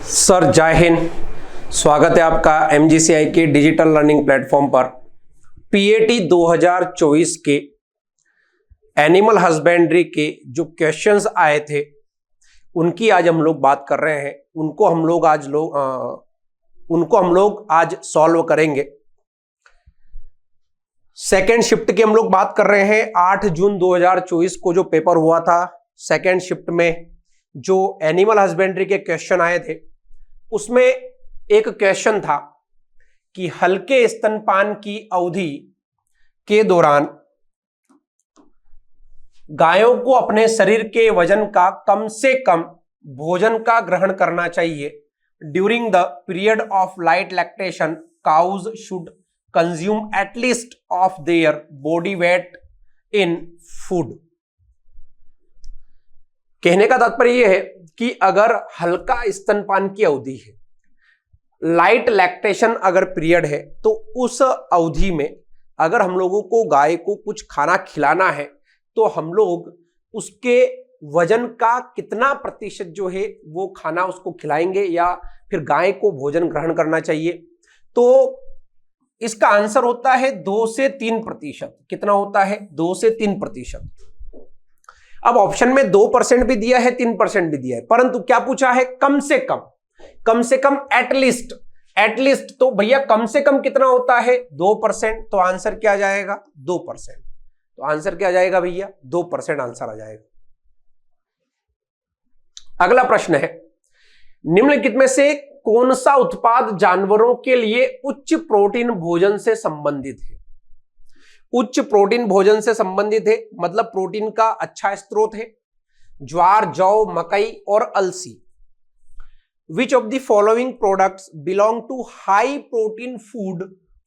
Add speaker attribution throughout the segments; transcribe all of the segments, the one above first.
Speaker 1: Sir जय हिंद। स्वागत है आपका एमजीसीआई के डिजिटल लर्निंग प्लेटफॉर्म पर। पीएटी 2024 के एनिमल हस्बेंड्री के जो क्वेश्चंस आए थे उनकी आज हम लोग बात कर रहे हैं। उनको हम लोग आज सॉल्व करेंगे। सेकेंड शिफ्ट की हम लोग बात कर रहे हैं। 8 जून 2024 को जो पेपर हुआ था, सेकेंड शिफ्ट में जो एनिमल हस्बेंड्री के क्वेश्चन आए थे उसमें एक क्वेश्चन था कि हल्के स्तनपान की अवधि के दौरान गायों को अपने शरीर के वजन का कम से कम भोजन का ग्रहण करना चाहिए। During the period of light lactation cows should consume at least of their body weight in food. कहने का तात्पर्य यह है कि अगर हल्का स्तनपान की अवधि है, लाइट लैक्टेशन अगर पीरियड है, तो उस अवधि में अगर हम लोगों को गाय को कुछ खाना खिलाना है तो हम लोग उसके वजन का कितना प्रतिशत जो है वो खाना उसको खिलाएंगे या फिर गाय को भोजन ग्रहण करना चाहिए। तो इसका आंसर होता है 2 से 3%। कितना होता है? 2 से 3%। अब ऑप्शन में 2% भी दिया है, 3% भी दिया है, परंतु क्या पूछा है? कम से कम एटलीस्ट। तो भैया कम से कम कितना होता है? 2%। तो आंसर क्या आ जाएगा? 2%। तो आंसर क्या आ जाएगा भैया? 2% आंसर आ जाएगा। अगला प्रश्न है, निम्नलिखित में से कौन सा उत्पाद जानवरों के लिए उच्च प्रोटीन भोजन से संबंधित है? उच्च प्रोटीन भोजन से संबंधित है मतलब प्रोटीन का अच्छा स्रोत है। ज्वार, जौ, मकई और अलसी। Which of the following products belong to high protein food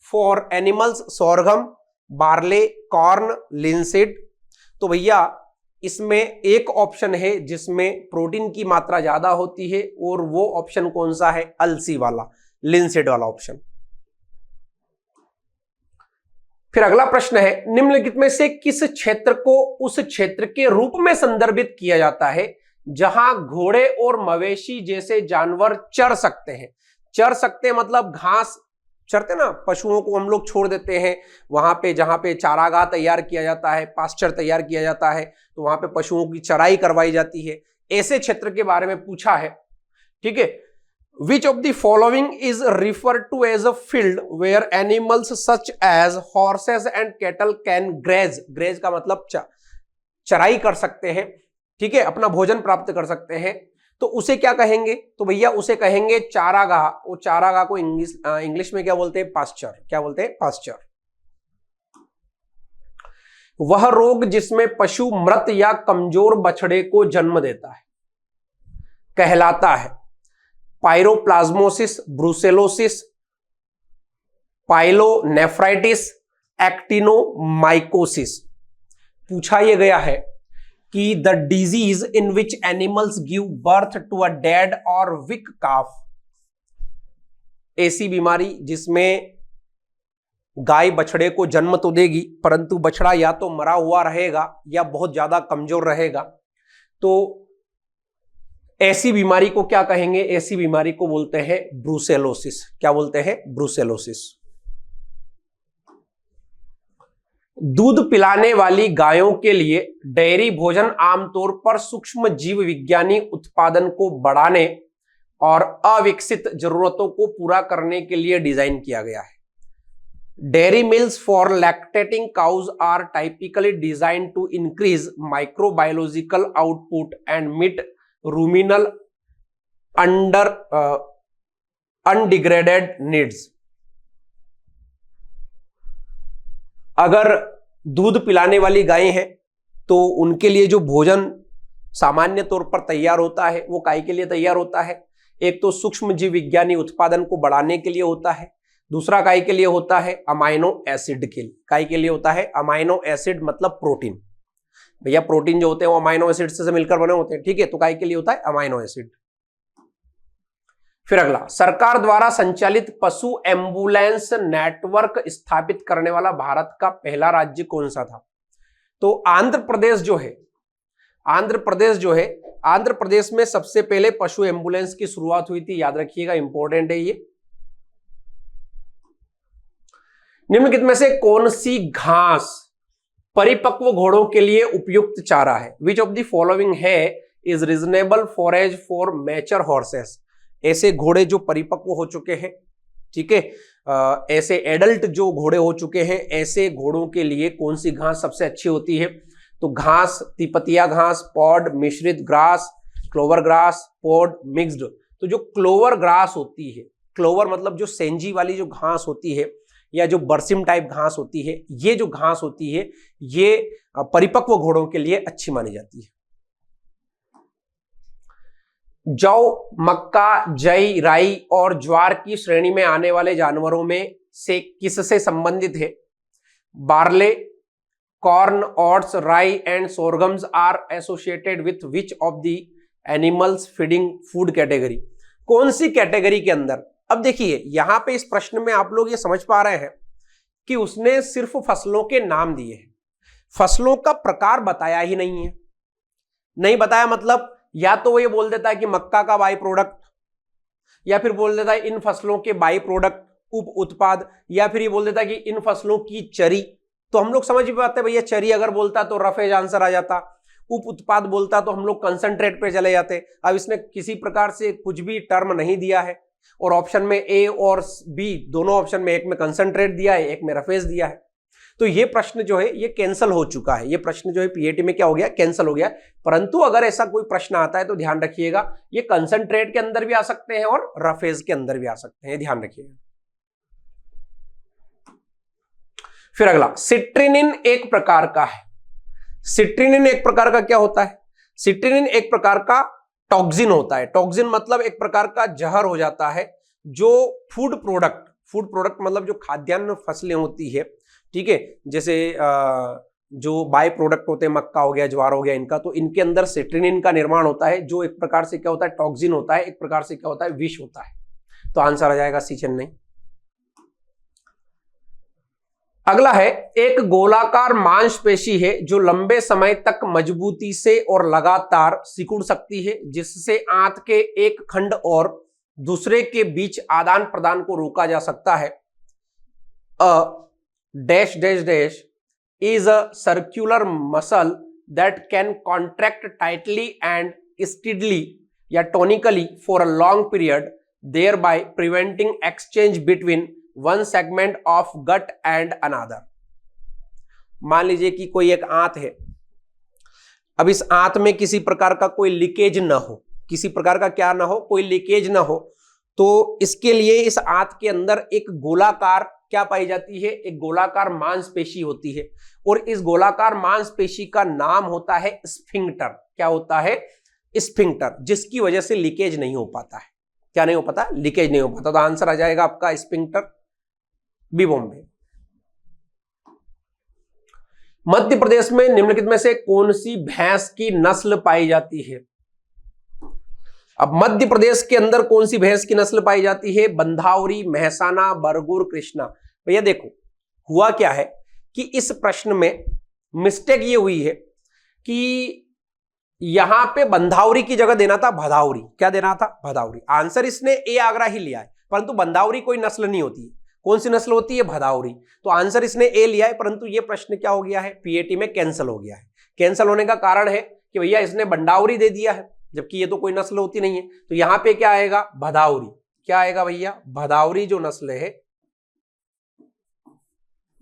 Speaker 1: for animals? Sorghum, barley, corn, linseed. तो भैया इसमें एक ऑप्शन है जिसमें प्रोटीन की मात्रा ज्यादा होती है और वो ऑप्शन कौन सा है? अलसी वाला, लिनसीड वाला ऑप्शन। फिर अगला प्रश्न है, निम्नलिखित में से किस क्षेत्र को उस क्षेत्र के रूप में संदर्भित किया जाता है जहां घोड़े और मवेशी जैसे जानवर चर सकते हैं? चर सकते मतलब घास चरते ना, पशुओं को हम लोग छोड़ देते हैं वहां पे जहां पे चारागाह तैयार किया जाता है, पास्चर तैयार किया जाता है, तो वहां पे पशुओं की चराई करवाई जाती है। ऐसे क्षेत्र के बारे में पूछा है। ठीक है। Which of the following is referred to as a field where animals such as horses and cattle can graze? Graze का मतलब चराई कर सकते हैं, ठीक है, अपना भोजन प्राप्त कर सकते हैं। तो उसे क्या कहेंगे? तो भैया उसे कहेंगे चारागाह। वो चारागाह को इंग्लिश में क्या बोलते हैं? पास्चर। क्या बोलते हैं? पास्चर। वह रोग जिसमें पशु मृत या कमजोर बछड़े को जन्म देता है कहलाता है पायरोप्लाज्मोसिस, ब्रुसेलोसिस, पाइलोनेफ्राइटिस, एक्टिनोमाइकोसिस। पूछा यह गया है कि the disease in which animals give birth to a dead और वीक काफ। ऐसी बीमारी जिसमें गाय बछड़े को जन्म तो देगी परंतु बछड़ा या तो मरा हुआ रहेगा या बहुत ज्यादा कमजोर रहेगा। तो ऐसी बीमारी को क्या कहेंगे? ऐसी बीमारी को बोलते हैं ब्रुसेलोसिस। क्या बोलते हैं? ब्रुसेलोसिस। दूध पिलाने वाली गायों के लिए डेयरी भोजन आमतौर पर सूक्ष्म जीव विज्ञानी उत्पादन को बढ़ाने और अविकसित जरूरतों को पूरा करने के लिए डिजाइन किया गया है। Dairy meals for lactating cows are typically design to increase microbiological output and meet ruminal undegraded needs. अगर दूध पिलाने वाली गायें हैं तो उनके लिए जो भोजन सामान्य तौर पर तैयार होता है वो काय के लिए तैयार होता है? एक तो सूक्ष्म जीव विज्ञानी उत्पादन को बढ़ाने के लिए होता है, दूसरा काय के लिए होता है? अमाइनो एसिड के लिए। काय के लिए होता है? अमाइनो एसिड मतलब प्रोटीन। भैया प्रोटीन जो होते हैं वो अमाइनो एसिड से मिलकर बने होते हैं, ठीक है, तो काय के लिए होता है? Amino acid. फिर अगला, सरकार द्वारा संचालित पशु एम्बुलेंस नेटवर्क स्थापित करने वाला भारत का पहला राज्य कौन सा था? तो आंध्र प्रदेश जो है आंध्र प्रदेश जो है, आंध्र प्रदेश में सबसे पहले पशु एम्बुलेंस की शुरुआत हुई थी, याद रखिएगा, इंपॉर्टेंट है ये। निम्नलिखित में से कौन सी घास परिपक्व घोड़ों के लिए उपयुक्त चारा है? विच ऑफ द फॉलोइंग है is reasonable forage for mature horses? ऐसे घोड़े जो परिपक्व हो चुके हैं, ठीक है, ऐसे एडल्ट जो घोड़े हो चुके हैं, ऐसे घोड़ों के लिए कौन सी घास सबसे अच्छी होती है? तो घास, तिपतिया घास, पॉड, मिश्रित grass, clover grass, pod, mixed. तो जो क्लोवर ग्रास होती है, क्लोवर मतलब जो सेंजी वाली जो घास होती है या जो बरसिम टाइप घास होती है, ये जो घास होती है ये परिपक्व घोड़ों के लिए अच्छी मानी जाती है। जौ, मक्का, जई, राई और ज्वार की श्रेणी में आने वाले जानवरों में से किससे संबंधित है? Barley, corn, oats, rye and sorghums are associated with which of the animals feeding food category? कौन सी कैटेगरी के अंदर? अब देखिए यहां पे इस प्रश्न में आप लोग ये समझ पा रहे हैं कि उसने सिर्फ फसलों के नाम दिए हैं, फसलों का प्रकार बताया ही नहीं है। नहीं बताया मतलब या तो वो ये बोल देता है कि मक्का का बाई प्रोडक्ट, या फिर बोल देता है इन फसलों के बाई प्रोडक्ट, उप उत्पाद, या फिर ये बोल देता है कि इन फसलों की चरी। तो हम लोग समझ भी पाते हैं भैया, चरी अगर बोलता तो रफेज आंसर आ जाता, उप उत्पाद बोलता तो हम लोग कंसंट्रेट पे चले जाते। अब इसने किसी प्रकार से कुछ भी टर्म नहीं दिया है और ऑप्शन में ए और बी दोनों ऑप्शन में, एक में कंसंट्रेट दिया है, एक में रफेज दिया है। तो ये प्रश्न जो है ये कैंसिल हो चुका है, ये प्रश्न जो है पीएटी में क्या हो गया, कैंसिल हो गया। परंतु अगर ऐसा कोई प्रश्न आता है तो ध्यान रखिएगा ये कंसंट्रेट के अंदर भी आ सकते हैं और रफेज के अंदर भी आ सकते हैं, ध्यान रखिएगा। फिर अगला, सिट्रिनिन एक प्रकार का है। सिट्रिनिन एक प्रकार का क्या होता है? सिट्रिनिन एक प्रकार का टॉक्सिन होता है। टॉक्सिन मतलब एक प्रकार का जहर हो जाता है जो फूड प्रोडक्ट मतलब जो खाद्यान्न फसलें होती है, ठीक है, जैसे जो बाय प्रोडक्ट होते हैं, मक्का हो गया, ज्वार हो गया, इनका, तो इनके अंदर सिट्रिनिन का निर्माण होता है जो एक प्रकार से क्या होता है, टॉक्सिन होता है, एक प्रकार से क्या होता है, विष होता है। तो आंसर आ जाएगा सी, चेन्नई। अगला है, एक गोलाकार मांसपेशी है जो लंबे समय तक मजबूती से और लगातार सिकुड़ सकती है, जिससे आंत के एक खंड और दूसरे के बीच आदान प्रदान को रोका जा सकता है। Dash dash dash is a circular muscle that can contract tightly and steadily या tonically for a long period, thereby preventing exchange between one segment of gut and another. मान लीजिए कि कोई एक आंत है, अब इस आंत में किसी प्रकार का कोई लीकेज ना हो, किसी प्रकार का क्या ना हो, कोई लीकेज ना हो, तो इसके लिए इस आंत के अंदर एक गोलाकार क्या पाई जाती है, एक गोलाकार मांसपेशी होती है, और इस गोलाकार मांसपेशी का नाम होता है स्फिंक्टर। क्या होता है? स्फिंक्टर, जिसकी वजह से लीकेज नहीं हो पाता है। क्या नहीं हो पाता? लीकेज नहीं हो पाता। तो आंसर आ जाएगा आपका स्फिंक्टर, बी, बॉम्बे। मध्य प्रदेश में निम्नलिखित में से कौन सी भैंस की नस्ल पाई जाती है? अब मध्य प्रदेश के अंदर कौन सी भैंस की नस्ल पाई जाती है? बंधावरी, महसाना, बरगुर, कृष्णा। भैया देखो हुआ क्या है कि इस प्रश्न में मिस्टेक ये हुई है कि यहां पे बंधावरी की जगह देना था भदावरी। क्या देना था? भदावरी। आंसर इसने ए आगरा ही लिया है, परंतु बंधावरी कोई नस्ल नहीं होती है। कौन सी नस्ल होती है? भदावरी। तो आंसर इसने ए लिया है, परंतु ये प्रश्न क्या हो गया है, पीएटी में कैंसिल हो गया है। कैंसिल होने का कारण है कि भैया इसने बंडावरी दे दिया है, जबकि ये तो कोई नस्ल होती नहीं है। तो यहां पे क्या आएगा? भदावरी। क्या आएगा भैया? भदावरी जो नस्ल है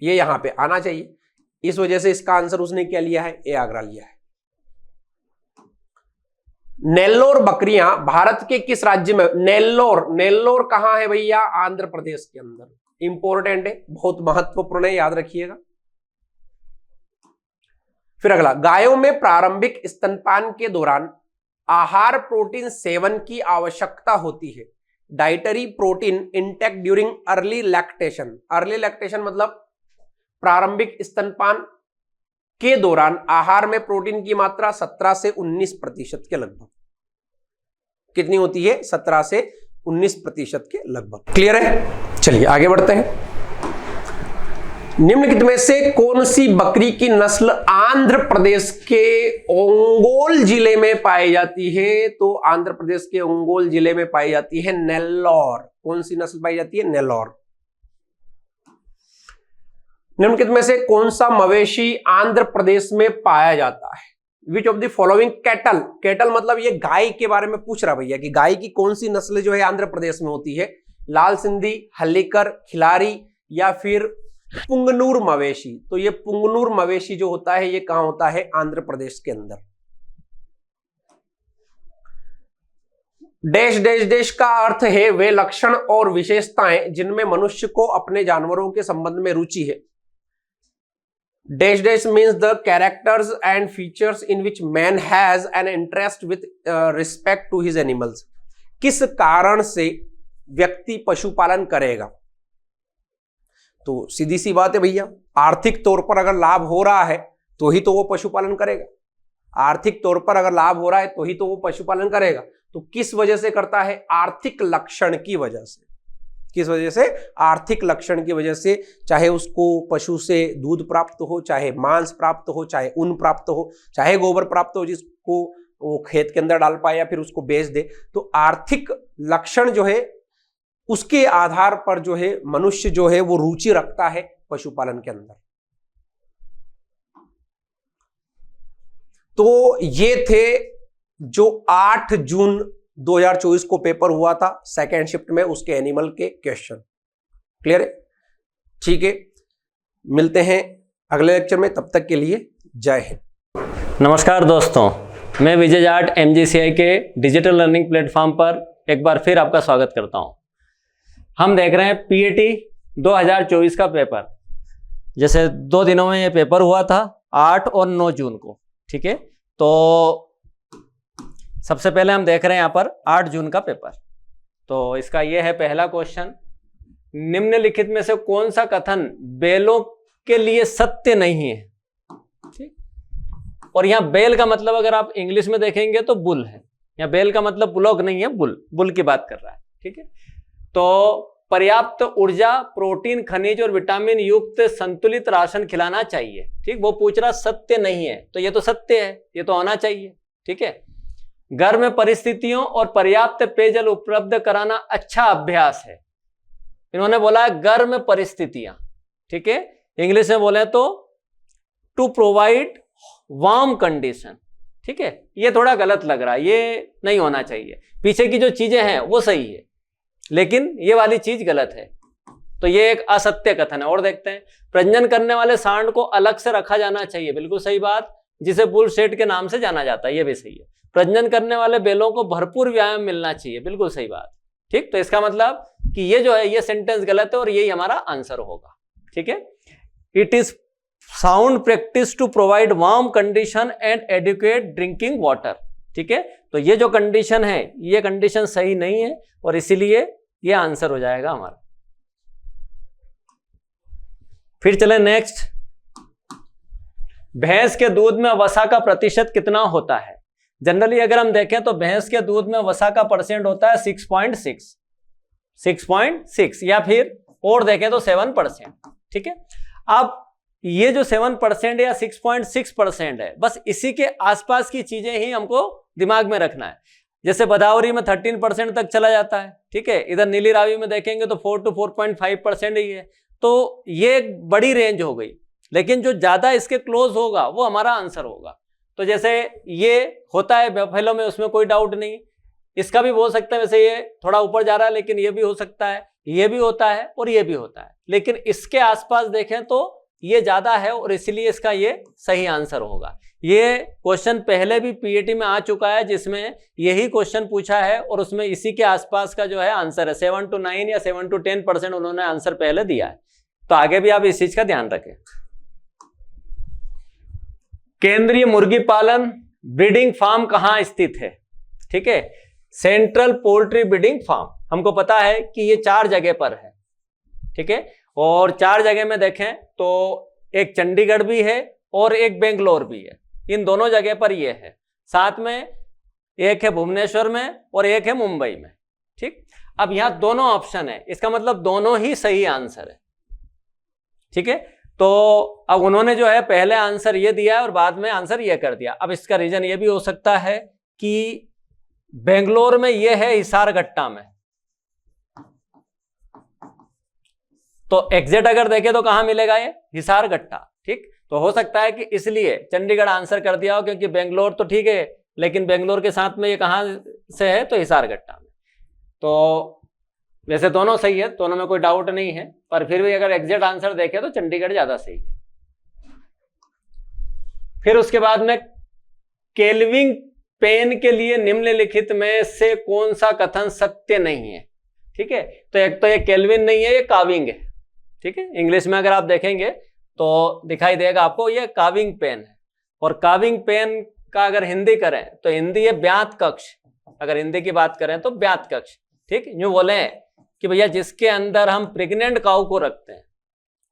Speaker 1: ये यहां पे आना चाहिए। इस वजह से इसका आंसर उसने क्या लिया है? ए आगरा लिया है। नेल्लोर बकरियां भारत के किस राज्य में? नेल्लोर कहां है भैया? आंध्र प्रदेश के अंदर। इंपॉर्टेंट है, बहुत महत्वपूर्ण है, याद रखिएगा। फिर अगला, गायों में प्रारंभिक स्तनपान के दौरान आहार प्रोटीन सेवन की आवश्यकता होती है। Dietary protein intake during early lactation. Early lactation मतलब प्रारंभिक स्तनपान के दौरान आहार में प्रोटीन की मात्रा 17 से 19% के लगभग। कितनी होती है? 17 से 19% के लगभग। क्लियर है? चलिए आगे बढ़ते हैं। निम्नलिखित में से कौन सी बकरी की नस्ल आंध्र प्रदेश के ओंगोल जिले में पाई जाती है? तो आंध्र प्रदेश के ओंगोल जिले में पाई जाती है नेल्लोर। कौन सी नस्ल पाई जाती है? नेल्लोर। निम्नलिखित में से कौन सा मवेशी आंध्र प्रदेश में पाया जाता है? विच of the following cattle, cattle मतलब ये गाय के बारे में पूछ रहा भैया कि गाय की कौन सी नस्ल जो है आंध्र प्रदेश में होती है? लाल सिंधी, हल्लीकर, खिलारी या फिर पुंगनूर मवेशी। तो ये पुंगनूर मवेशी जो होता है ये कहां होता है? आंध्र प्रदेश के अंदर। डैश डैश डैश का अर्थ है वे लक्षण और विशेषताएं जिनमें मनुष्य को अपने जानवरों के संबंध में रुचि है। Dash dash means the characters and features in which man has an interest with respect to his animals. किस कारण से व्यक्ति पशुपालन करेगा? तो सीधी सी बात है भैया, आर्थिक तौर पर अगर लाभ हो रहा है तो ही तो वो पशुपालन करेगा। आर्थिक तौर पर अगर लाभ हो रहा है तो ही तो वो पशुपालन करेगा। तो किस वजह से करता है? आर्थिक लक्षण की वजह से। किस वजह से? आर्थिक लक्षण की वजह से। चाहे उसको पशु से दूध प्राप्त हो, चाहे मांस प्राप्त हो, चाहे ऊन प्राप्त हो, चाहे गोबर प्राप्त हो जिसको वो खेत के अंदर डाल पाए या फिर उसको बेच दे। तो आर्थिक लक्षण जो है उसके आधार पर जो है मनुष्य जो है वो रुचि रखता है पशुपालन के अंदर। तो ये थे जो 8 जून 2024 को पेपर हुआ था सेकेंड शिफ्ट में, उसके एनिमल के क्वेश्चन। क्लियर है? ठीक है, मिलते हैं अगले लेक्चर में, तब तक के लिए जय हिंद।
Speaker 2: नमस्कार दोस्तों, मैं विजय जाट MGCI के डिजिटल लर्निंग प्लेटफॉर्म पर एक बार फिर आपका स्वागत करता हूं। हम देख रहे हैं PAT 2024 का पेपर। जैसे 2 दिनों में ये पेपर हुआ था, 8 और 9 जून को। ठीक है, तो सबसे पहले हम देख रहे हैं यहाँ पर 8 जून का पेपर। तो इसका ये है पहला क्वेश्चन, निम्नलिखित में से कौन सा कथन बैलों के लिए सत्य नहीं है? ठीक, और यहाँ बैल का मतलब अगर आप इंग्लिश में देखेंगे तो बुल है। यहाँ बैल का मतलब बुलॉग नहीं है, बुल की बात कर रहा है। ठीक है, तो पर्याप्त ऊर्जा, प्रोटीन, खनिज और विटामिन युक्त संतुलित राशन खिलाना चाहिए। ठीक, वो पूछ रहा सत्य नहीं है, तो ये तो सत्य है, ये तो होना चाहिए। ठीक है, गर्म परिस्थितियों और पर्याप्त पेयजल उपलब्ध कराना अच्छा अभ्यास है। इन्होंने बोला गर्म परिस्थितियां। ठीक है, इंग्लिश में बोले तो टू प्रोवाइड वार्म कंडीशन। ठीक है, ये थोड़ा गलत लग रहा है, ये नहीं होना चाहिए। पीछे की जो चीजें हैं वो सही है, लेकिन ये वाली चीज गलत है। तो ये एक असत्य कथन है। और देखते हैं, प्रजनन करने वाले सांड को अलग से रखा जाना चाहिए। बिल्कुल सही बात, जिसे बुल सेट के नाम से जाना जाता है, ये भी सही है। प्रजनन करने वाले बैलों को भरपूर व्यायाम मिलना चाहिए। बिल्कुल सही बात। ठीक, तो इसका मतलब कि ये जो है ये सेंटेंस गलत है और यही हमारा आंसर होगा। ठीक है, it is sound practice to provide warm condition and adequate drinking water. ठीक है, तो ये जो कंडीशन है ये कंडीशन सही नहीं है और इसीलिए ये आंसर हो जाएगा हमारा। फिर चले नेक्स्ट, भैंस के दूध में वसा का प्रतिशत कितना होता है? जनरली अगर हम देखें तो भैंस के दूध में वसा का परसेंट होता है 6.6 या फिर और देखें तो 7%। ठीक है, अब ये जो 7% या 6.6% है, बस इसी के आसपास की चीजें ही हमको दिमाग में रखना है। जैसे बदावरी में 13% तक चला जाता है। ठीक है, इधर नीली रावी में देखेंगे तो 4 to 4.5% ही है। तो ये एक बड़ी रेंज हो गई, लेकिन जो ज्यादा इसके क्लोज होगा वो हमारा आंसर होगा। तो जैसे ये होता है बफेलो में, उसमें कोई डाउट नहीं। इसका भी हो सकता है, वैसे ये थोड़ा ऊपर जा रहा है, लेकिन ये भी हो सकता है, ये भी होता है और ये भी होता है। लेकिन इसके आसपास देखें तो ये ज्यादा है और इसलिए इसका ये सही आंसर होगा। ये क्वेश्चन पहले भी PAT में आ चुका है जिसमें यही क्वेश्चन पूछा है और उसमें इसी के आसपास का जो है आंसर है। 7 to 9 या 7 to 10% उन्होंने आंसर पहले दिया है। तो आगे भी आप इस चीज का ध्यान रखें। केंद्रीय मुर्गी पालन ब्रीडिंग फार्म कहां स्थित है? ठीक है, सेंट्रल पोल्ट्री ब्रीडिंग फार्म। हमको पता है कि ये 4 जगह पर है। ठीक है, और 4 जगह में देखें तो एक चंडीगढ़ भी है और एक बेंगलोर भी है। इन दोनों जगह पर ये है। साथ में एक है भुवनेश्वर में और एक है मुंबई में। ठीक, अब यहां दोनों ऑप्शन है, इसका मतलब दोनों ही सही आंसर है। ठीक है, तो अब उन्होंने जो है पहले आंसर ये दिया और बाद में आंसर ये कर दिया। अब इसका रीजन ये भी हो सकता है कि बेंगलोर में ये है हिसारगट्टा में, तो एग्जैक्ट अगर देखें तो कहां मिलेगा ये, हिसारगट्टा। ठीक, तो हो सकता है कि इसलिए चंडीगढ़ आंसर कर दिया हो, क्योंकि बेंगलोर तो ठीक है लेकिन बेंगलोर के साथ में ये कहां से है, तो हिसारगट्टा में। तो वैसे दोनों सही है, दोनों में कोई डाउट नहीं है, पर फिर भी अगर एग्जैक्ट आंसर देखें तो चंडीगढ़ ज्यादा सही है। फिर उसके बाद में केल्विन पेन के लिए निम्नलिखित में से कौन सा कथन सत्य नहीं है। ठीक है, तो एक तो ये केल्विन नहीं है, ये काविंग है। ठीक है, इंग्लिश में अगर आप देखेंगे तो दिखाई देगा आपको, ये काविंग पेन है। और काविंग पेन का अगर हिंदी करें तो हिंदी है ब्यात कक्ष। अगर हिंदी की बात करें तो ब्यात कक्ष। ठीक, यूं बोले कि भैया जिसके अंदर हम प्रेग्नेंट काऊ को रखते हैं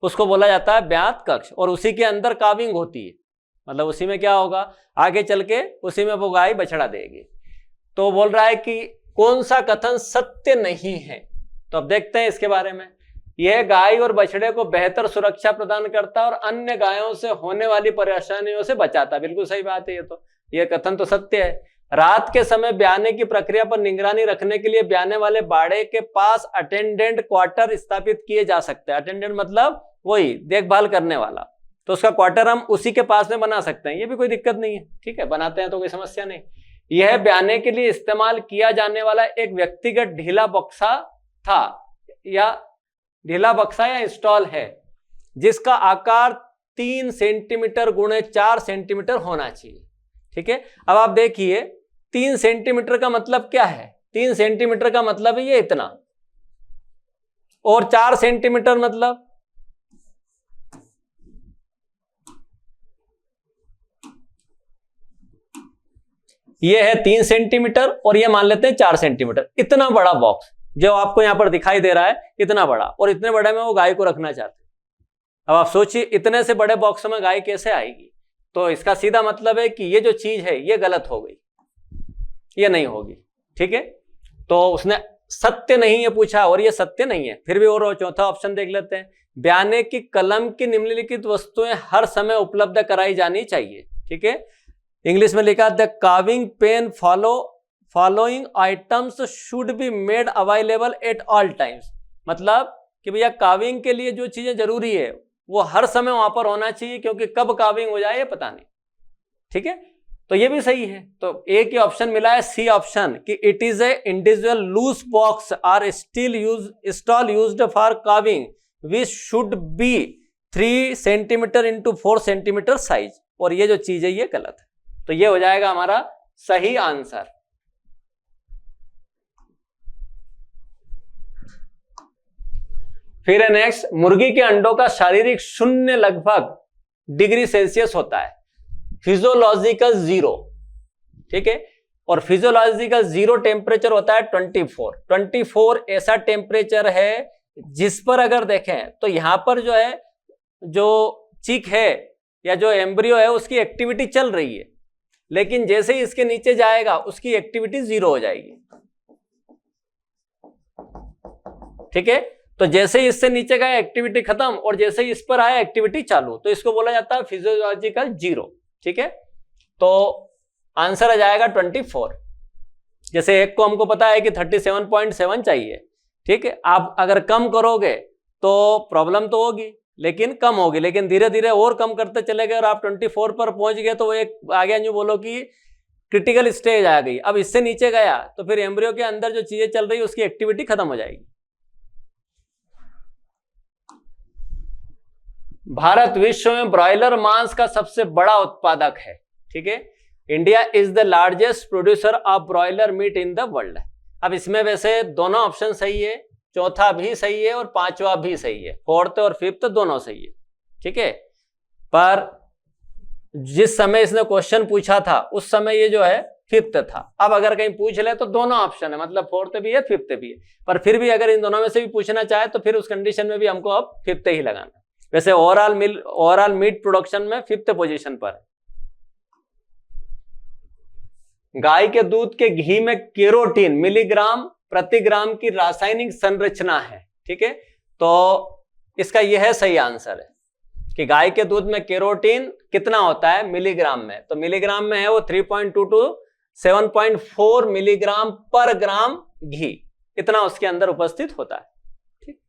Speaker 2: उसको बोला जाता है ब्यात कक्ष, और उसी के अंदर काविंग होती है, मतलब उसी में क्या होगा, आगे चल के उसी में वो गाय बछड़ा देगी। तो बोल रहा है कि कौन सा कथन सत्य नहीं है। तो अब देखते हैं इसके बारे में। यह गाय और बछड़े को बेहतर सुरक्षा प्रदान करता है और अन्य गायों से होने वाली परेशानियों से बचाता है। बिल्कुल सही बात है, ये कथन तो सत्य है। रात के समय ब्याने की प्रक्रिया पर निगरानी रखने के लिए ब्याने वाले बाड़े के पास अटेंडेंट क्वार्टर स्थापित किए जा सकते हैं। अटेंडेंट मतलब वही देखभाल करने वाला, तो उसका क्वार्टर हम उसी के पास में बना सकते हैं, ये भी कोई दिक्कत नहीं है। ठीक है, बनाते हैं तो कोई समस्या नहीं। यह ब्याने के लिए इस्तेमाल किया जाने वाला एक व्यक्तिगत ढीला बक्सा था या ढीला बक्सा या स्टॉल है, जिसका आकार 3 सेंटीमीटर गुणे 4 सेंटीमीटर होना चाहिए। ठीक है, अब आप देखिए 3 सेंटीमीटर का मतलब क्या है, 3 सेंटीमीटर का मतलब है ये इतना, और 4 सेंटीमीटर मतलब ये है 3 सेंटीमीटर और ये मान लेते हैं 4 सेंटीमीटर। इतना बड़ा बॉक्स जो आपको यहां पर दिखाई दे रहा है, इतना बड़ा, और इतने बड़े में वो गाय को रखना चाहते हैं। अब आप सोचिए इतने से बड़े बॉक्स में गाय कैसे आएगी। तो इसका सीधा मतलब है कि ये जो चीज है ये गलत हो गई, ये नहीं होगी। ठीक है, तो उसने सत्य नहीं है पूछा और ये सत्य नहीं है। फिर भी और चौथा ऑप्शन देख लेते हैं। ब्याने की कलम की निम्नलिखित वस्तुएं हर समय उपलब्ध कराई जानी चाहिए। ठीक है, इंग्लिश में लिखा the calving pen following items should be made available at all times. मतलब कि भैया कार्विंग के लिए जो चीजें जरूरी है वो हर समय वहां पर होना चाहिए, क्योंकि कब कार्विंग हो जाए ये पता नहीं। ठीक है, तो ये भी सही है। तो एक ही ऑप्शन मिला है, सी ऑप्शन, कि it is a individual loose box or stall used for calving which should be 3 centimetre into 4 centimetre size. और ये जो चीज है ये गलत है, तो ये हो जाएगा हमारा सही आंसर। फिर है नेक्स्ट, मुर्गी के अंडों का शारीरिक शून्य लगभग डिग्री सेल्सियस होता है, फिजियोलॉजिकल 0। ठीक है, और फिजियोलॉजिकल 0 टेम्परेचर होता है 24 ऐसा टेम्परेचर है जिस पर अगर देखें तो यहां पर जो है, जो चिक है या जो एम्ब्रियो है उसकी एक्टिविटी चल रही है, लेकिन जैसे ही इसके नीचे जाएगा उसकी एक्टिविटी 0 हो जाएगी। ठीक है, तो जैसे ही इससे नीचे गया एक्टिविटी खत्म और जैसे ही इस पर आया एक्टिविटी चालू, तो इसको बोला जाता है फिजियोलॉजिकल 0। ठीक है, तो आंसर आ जाएगा 24। जैसे एक को हमको पता है कि 37.7 चाहिए। ठीक है, आप अगर कम करोगे तो प्रॉब्लम तो होगी, लेकिन कम होगी, लेकिन धीरे धीरे और कम करते चले गए और आप 24 पर पहुंच गए तो एक आगे यूं बोलो कि क्रिटिकल स्टेज आ गई। अब इससे नीचे गया तो फिर एम्ब्रियो के अंदर जो चीजें चल रही है उसकी एक्टिविटी खत्म हो जाएगी। भारत विश्व में ब्रॉयलर मांस का सबसे बड़ा उत्पादक है। ठीक है, India is the largest producer of broiler meat in the world. अब इसमें वैसे दोनों ऑप्शन सही है, चौथा भी सही है और पांचवा भी सही है, फोर्थ और फिफ्थ दोनों सही है। ठीक है, पर जिस समय इसने क्वेश्चन पूछा था उस समय ये जो है फिफ्थ था। अब अगर कहीं पूछ ले तो दोनों ऑप्शन है, मतलब फोर्थ भी है फिफ्थ भी है, पर फिर भी अगर इन दोनों में से भी पूछना चाहे तो फिर उस कंडीशन में भी हमको अब फिफ्थ ही लगाना। वैसे ओवरऑल मीट प्रोडक्शन में फिफ्थ पोजीशन पर है। गाय के दूध के घी में केरोटीन मिलीग्राम प्रति ग्राम की रासायनिक संरचना है। ठीक है, तो इसका यह है सही आंसर है। कि गाय के दूध में केरोटीन कितना होता है मिलीग्राम में, तो मिलीग्राम में है वो 3.2 to 7.4 मिलीग्राम पर ग्राम घी, इतना उसके अंदर उपस्थित होता है। ठीक,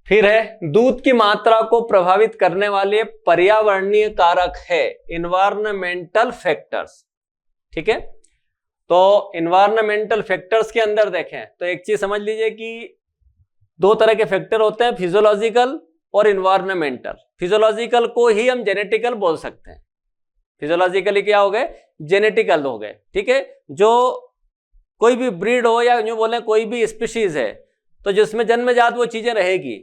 Speaker 2: फिर है दूध की मात्रा को प्रभावित करने वाले पर्यावरणीय कारक है इन्वायरमेंटल फैक्टर्स। ठीक है, तो इन्वायरमेंटल फैक्टर्स के अंदर देखें तो एक चीज समझ लीजिए कि दो तरह के फैक्टर होते हैं, फिजियोलॉजिकल और इन्वायरमेंटल। फिजियोलॉजिकल को ही हम जेनेटिकल बोल सकते हैं, फिजियोलॉजिकली क्या हो गए, जेनेटिकल हो गए। ठीक है, जो कोई भी ब्रीड हो या यूं बोले कोई भी स्पीशीज है तो जिसमें जन्मजात वो चीजें रहेगी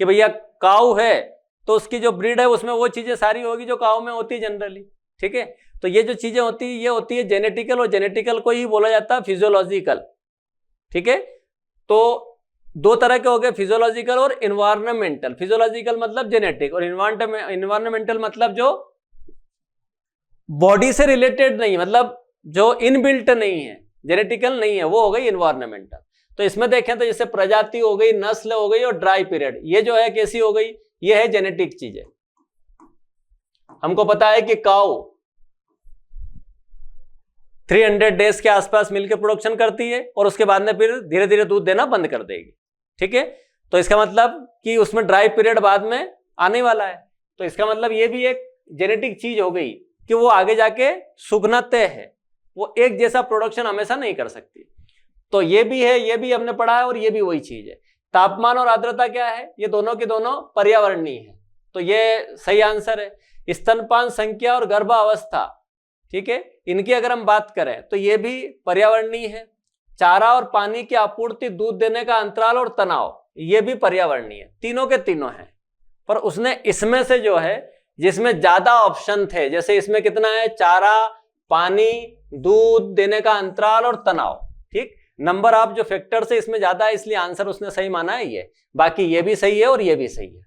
Speaker 2: कि भैया काऊ है तो उसकी जो ब्रीड है उसमें वो चीजें सारी होगी जो काऊ में होती है जनरली। ठीक है, तो ये जो चीजें होती है ये होती है जेनेटिकल, और जेनेटिकल को ही बोला जाता है फिजियोलॉजिकल। ठीक है, तो दो तरह के हो गए, फिजियोलॉजिकल और इन्वायरमेंटल। फिजियोलॉजिकल मतलब जेनेटिक, और इन्वायरमेंटल मतलब जो बॉडी से रिलेटेड नहीं, मतलब जो इनबिल्ट नहीं है, जेनेटिकल नहीं है, वो हो गई इन्वायरमेंटल। तो इसमें देखें तो जैसे प्रजाति हो गई, नस्ल हो गई और ड्राई पीरियड, ये जो है कैसी हो गई, ये है जेनेटिक चीजें। हमको पता है कि काऊ 300 डेज के आसपास मिलकर प्रोडक्शन करती है और उसके बाद में फिर धीरे धीरे दूध देना बंद कर देगी। ठीक है, तो इसका मतलब कि उसमें ड्राई पीरियड बाद में आने वाला है, तो इसका मतलब ये भी एक जेनेटिक चीज हो गई कि वो आगे जाके सूखना तय है, वो एक जैसा प्रोडक्शन हमेशा नहीं कर सकती। तो ये भी है, ये भी हमने पढ़ा है, और ये भी वही चीज है। तापमान और आर्द्रता क्या है, ये दोनों के दोनों पर्यावरणीय है, तो ये सही आंसर है। स्तनपान संख्या और गर्भावस्था, ठीक है, इनकी अगर हम बात करें तो ये भी पर्यावरणीय है। चारा और पानी की आपूर्ति, दूध देने का अंतराल और तनाव, ये भी पर्यावरणीय है। तीनों के तीनों हैं, पर उसने इसमें से जो है जिसमें ज्यादा ऑप्शन थे, जैसे इसमें कितना है, चारा, पानी, दूध देने का अंतराल और तनाव। ठीक, नंबर ऑफ जो फैक्टर्स है इसमें ज्यादा है, इसलिए आंसर उसने सही माना है ये। बाकी ये भी सही है और ये भी सही है।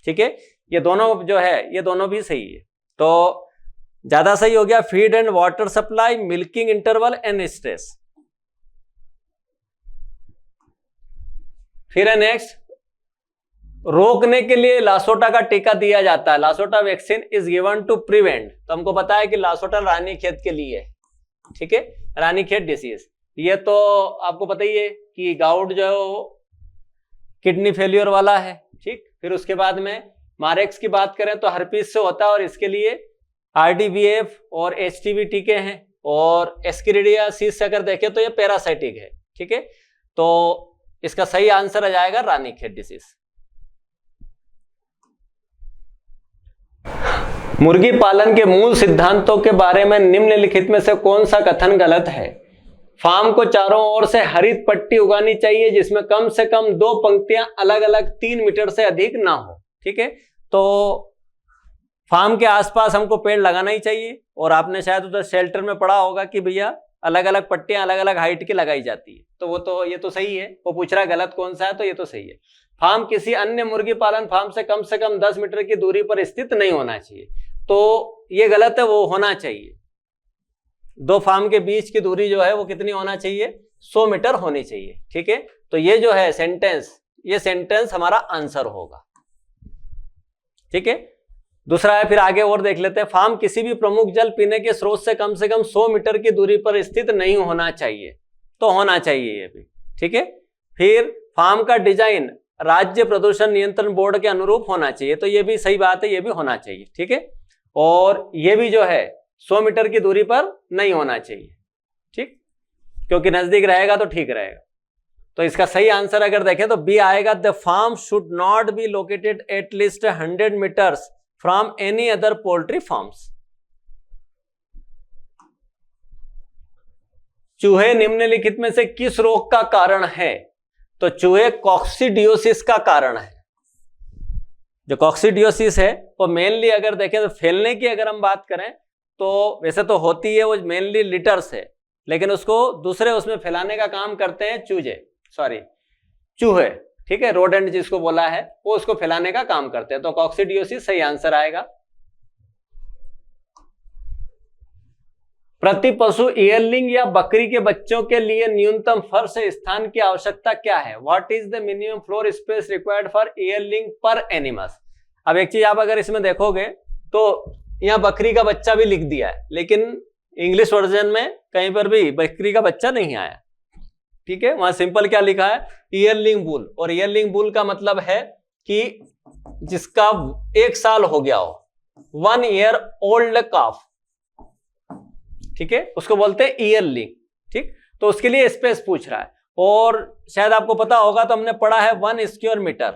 Speaker 2: ठीक है, ये दोनों जो है ये दोनों भी सही है। तो ज्यादा सही हो गया feed and water supply, milking interval and stress. फिर है नेक्स्ट, रोकने के लिए लासोटा का टीका दिया जाता है। Lasota vaccine is given to prevent, तो हमको पता है कि लासोटा रानीखेत के लिए है। ठीक है, रानीखेत डिसीज, ये तो आपको पता ही है कि गाउट जो है वो किडनी फेल्योर वाला है। ठीक, फिर उसके बाद में मारेक्स की बात करें तो हर्पीस से होता है, और इसके लिए आरडीवीएफ और एचटीवी टीके हैं, और एस्केरिडियासिस से अगर देखें तो ये पैरासाइटिक है। ठीक है, तो इसका सही आंसर आ जाएगा रानीखेत डिसीज। मुर्गी पालन के मूल सिद्धांतों के बारे में निम्नलिखित में से कौन सा कथन गलत है। फार्म को चारों ओर से हरित पट्टी उगानी चाहिए जिसमें कम से कम 2 पंक्तियां अलग अलग 3 मीटर से अधिक ना हो। ठीक है, तो फार्म के आसपास हमको पेड़ लगाना ही चाहिए, और आपने शायद उधर शेल्टर में पढ़ा होगा कि भैया अलग अलग पट्टियां अलग अलग हाइट की लगाई जाती है, तो वो तो ये तो सही है। वो पूछ रहा है गलत कौन सा है, तो ये तो सही है। फार्म किसी अन्य मुर्गी पालन फार्म से कम 10 मीटर की दूरी पर स्थित नहीं होना चाहिए, तो ये गलत है, वो होना चाहिए। 2 फार्म के बीच की दूरी जो है वो कितनी होना चाहिए, 100 मीटर होनी चाहिए। ठीक है, तो ये जो है सेंटेंस, ये सेंटेंस हमारा आंसर होगा। ठीक है, दूसरा है, फिर आगे और देख लेते हैं। फार्म किसी भी प्रमुख जल पीने के स्रोत से कम 100 मीटर की दूरी पर स्थित नहीं होना चाहिए, तो होना चाहिए ये भी। ठीक है, फिर फार्म का डिजाइन राज्य प्रदूषण नियंत्रण बोर्ड के अनुरूप होना चाहिए, तो ये भी सही बात है, ये भी होना चाहिए। ठीक है, और ये भी जो है 100 मीटर की दूरी पर नहीं होना चाहिए। ठीक, क्योंकि नजदीक रहेगा तो ठीक रहेगा। तो इसका सही आंसर अगर देखें तो बी आएगा, the farm should not be located at least 100 metres from any other poultry farms. चूहे निम्नलिखित में से किस रोग का कारण है, तो चूहे कॉक्सीडियोसिस का कारण है। जो कॉक्सीडियोसिस है वो मेनली अगर देखें तो फैलने की अगर हम बात करें तो वैसे तो होती है वो मेनली लिटर से, लेकिन उसको दूसरे उसमें फैलाने का काम करते हैं चूहे। ठीक है, रोडेंट जिसको बोला है वो उसको फैलाने का काम करते हैं, तो कॉक्सीडियोसिस सही आंसर आएगा। प्रति पशु ईयरलिंग या बकरी के बच्चों के लिए न्यूनतम फर्श स्थान की आवश्यकता क्या है? What is the minimum floor space required for yearling per animals. अब एक चीज आप अगर इसमें देखोगे तो यहाँ बकरी का बच्चा भी लिख दिया है, लेकिन इंग्लिश वर्जन में कहीं पर भी बकरी का बच्चा नहीं आया। ठीक है, वहां सिंपल क्या लिखा है? ईयरलिंग बुल। और ईयरलिंग बुल का मतलब है कि जिसका 1 साल हो गया हो, 1 ईयर ओल्ड काफ। ठीक है, उसको बोलते हैं ईयरलिंग। ठीक, तो उसके लिए स्पेस पूछ रहा है, और शायद आपको पता होगा तो हमने पढ़ा है 1 स्क्वायर मीटर।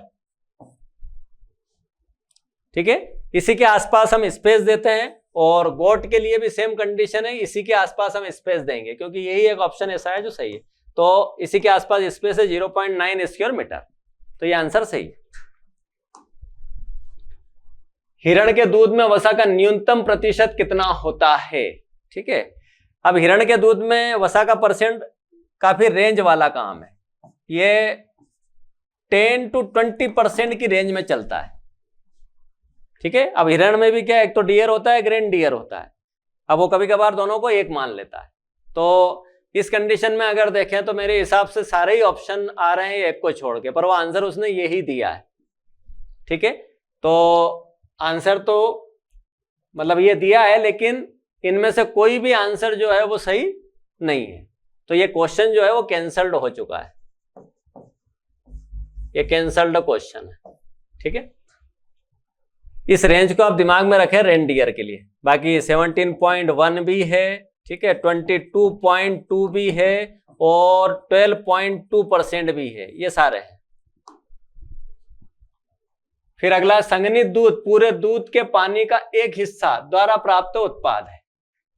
Speaker 2: ठीक है, इसी के आसपास हम स्पेस देते हैं, और गोट के लिए भी सेम कंडीशन है, इसी के आसपास हम स्पेस देंगे, क्योंकि यही एक ऑप्शन ऐसा है जो सही है। तो इसी के आसपास स्पेस है 0.9 स्क्वायर मीटर, तो ये आंसर सही है। हिरण के दूध में वसा का न्यूनतम प्रतिशत कितना होता है? ठीक है, अब हिरण के दूध में वसा का परसेंट काफी रेंज वाला काम है, ये 10 to 20% की रेंज में चलता है। ठीक है, अब हिरण में भी क्या, एक तो डियर होता है, एक रेन डियर होता है। अब वो कभी कभार दोनों को एक मान लेता है। तो इस कंडीशन में अगर देखें तो मेरे हिसाब से सारे ही ऑप्शन आ रहे हैं एक को छोड़ के, पर वो आंसर उसने यही दिया है। ठीक है, तो आंसर तो मतलब ये दिया है, लेकिन इनमें से कोई भी आंसर जो है वो सही नहीं है। तो ये क्वेश्चन जो है वो कैंसल्ड हो चुका है, ये कैंसल्ड क्वेश्चन है। ठीक है, इस रेंज को आप दिमाग में रखें रेनडियर के लिए। बाकी 17.1 भी है, ठीक है, 22.2 भी है, और 12.2% भी है, ये सारे हैं। फिर अगला, संघनित दूध पूरे दूध के पानी का एक हिस्सा द्वारा प्राप्त उत्पाद है।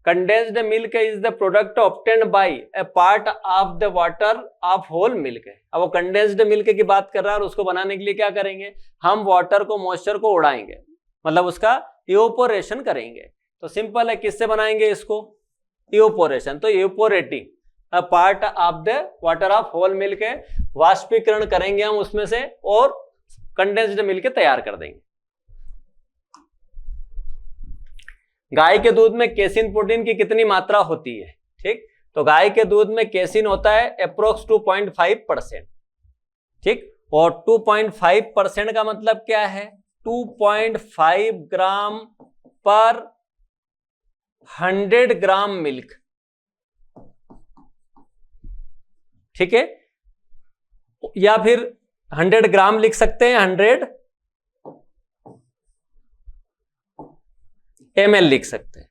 Speaker 2: Condensed milk is the product obtained by a part of the water of whole milk है। अब वो कंडेंस्ड मिल्क की बात कर रहा है, और उसको बनाने के लिए क्या करेंगे? हम वाटर को, मॉइस्चर को उड़ाएंगे, मतलब उसका इवेपोरेशन करेंगे। तो सिंपल है, किससे बनाएंगे इसको? इवेपोरेशन। तो evaporating a part of the water of whole milk है, वाष्पीकरण करेंगे हम उसमें से, और कंडेंस्ड मिल्क तैयार कर देंगे। गाय के दूध में केसिन प्रोटीन की कितनी मात्रा होती है? ठीक, तो गाय के दूध में केसिन होता है अप्रोक्स 2.5%। ठीक, और 2.5% का मतलब क्या है? 2.5 ग्राम पर 100 ग्राम मिल्क। ठीक है, या फिर 100 ग्राम लिख सकते हैं, 100 ml लिख सकते हैं।